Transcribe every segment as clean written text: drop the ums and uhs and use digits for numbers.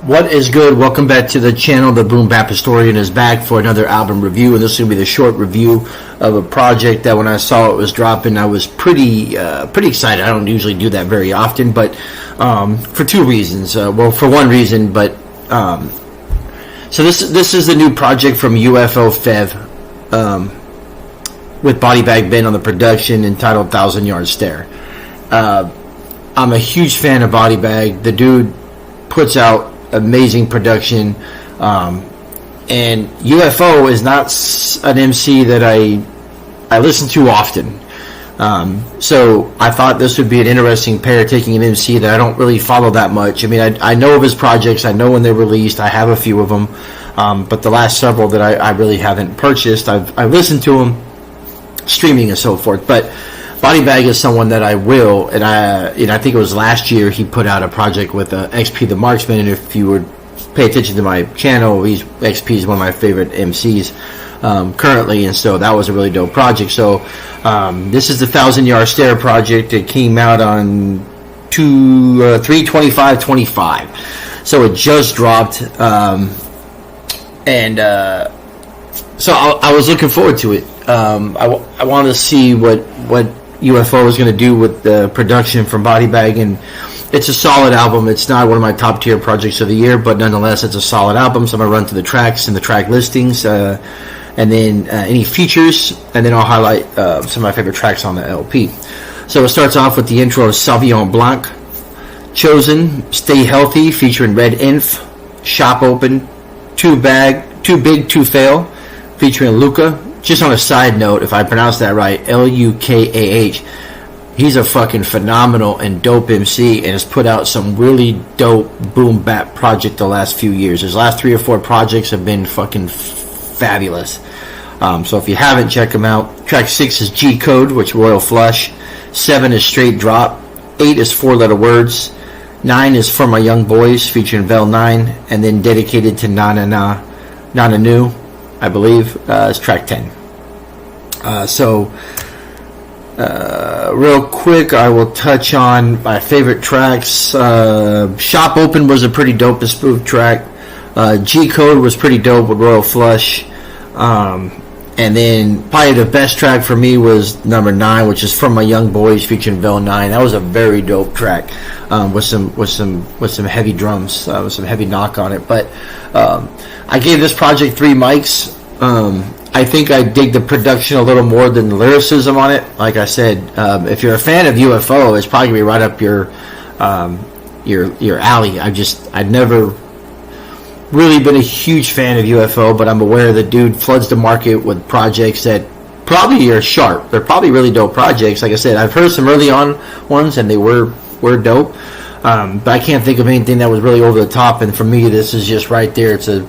What is good? Welcome back to the channel. The Boom-BapHistorian is back for another album review, and this is going to be the short review of a project that when I saw it was dropping, I was pretty excited. I don't usually do that very often, but for two reasons. Well, for one reason, but so this is the new project from UFO Fev with Body Bag Ben on the production, entitled 1,000 Yard Stare. I'm a huge fan of Body Bag. The dude puts out amazing production, and UFO is not an MC that I listen to often, so I thought this would be an interesting pair, taking an MC that I don't really follow that much. I mean, I know of his projects, I know when they're released, I have a few of them, but the last several that I really haven't purchased, I've listened to them streaming and so forth. But Body Bag is someone that I will, and I think it was last year he put out a project with XP the Marksman, and if you would pay attention to my channel, XP is one of my favorite MCs currently, and so that was a really dope project. So this is the 1,000 Yard Stare project. It came out on 3/25/25, so it just dropped, and so I was looking forward to it. I wanted to see what UFO was going to do with the production from Body Bag, and it's a solid album. It's not one of my top tier projects of the year, but nonetheless it's a solid album. So I'm going to run through the tracks and the track listings, and then any features, and then I'll highlight some of my favorite tracks on the LP. So it starts off with the intro of Sauvignon Blanc, Chosen, Stay Healthy featuring Red Inf, Shop Open, Too Big To Fail featuring Luca. Just on a side note, if I pronounce that right, Lukah, he's a fucking phenomenal and dope MC, and has put out some really dope boom bap project the last few years. His last 3 or 4 projects have been fucking fabulous. So if you haven't, check them out. Track 6 is G Code, which Royal Flush. 7 is Straight Drop. 8 is 4-letter words. 9 is For My Young Boys, featuring Vel 9, and then dedicated to Nana Nu, I believe, is track 10. Real quick, I will touch on my favorite tracks. Shop Open was a pretty dope and smooth track. G Code was pretty dope with Royal Flush. And then probably the best track for me was number 9, which is From My Young Boys featuring Vel 9. That was a very dope track, with some heavy drums, with some heavy knock on it. But I gave this project 3 mics. I think I dig the production a little more than the lyricism on it. Like I said, if you're a fan of UFO, it's probably gonna be right up your alley. I've never really been a huge fan of UFO, but I'm aware the dude floods the market with projects that probably are sharp. They're probably really dope projects. Like I said, I've heard some early on ones, and they were dope. But I can't think of anything that was really over the top. And for me, this is just right there. It's a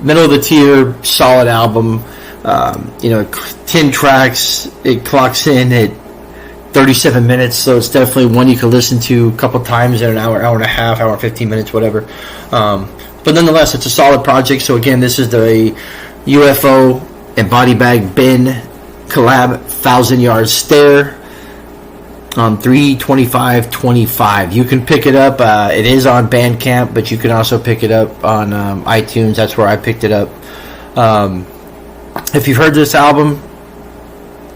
middle of the tier, solid album. 10 tracks. It clocks in at 37 minutes, so it's definitely one you can listen to a couple times in an hour and a half, hour and 15 minutes, whatever. But nonetheless, it's a solid project. So again, this is the UFO and Body Bag Ben collab, 1,000 Yard Stare, on 3/25/25. You can pick it up. It is on Bandcamp, but you can also pick it up on iTunes. That's where I picked it up. If you've heard this album,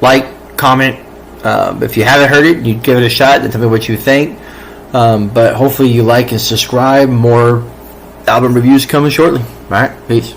like, comment. If you haven't heard it, you give it a shot and tell me what you think. But hopefully you like and subscribe. More album reviews coming shortly. All right, peace.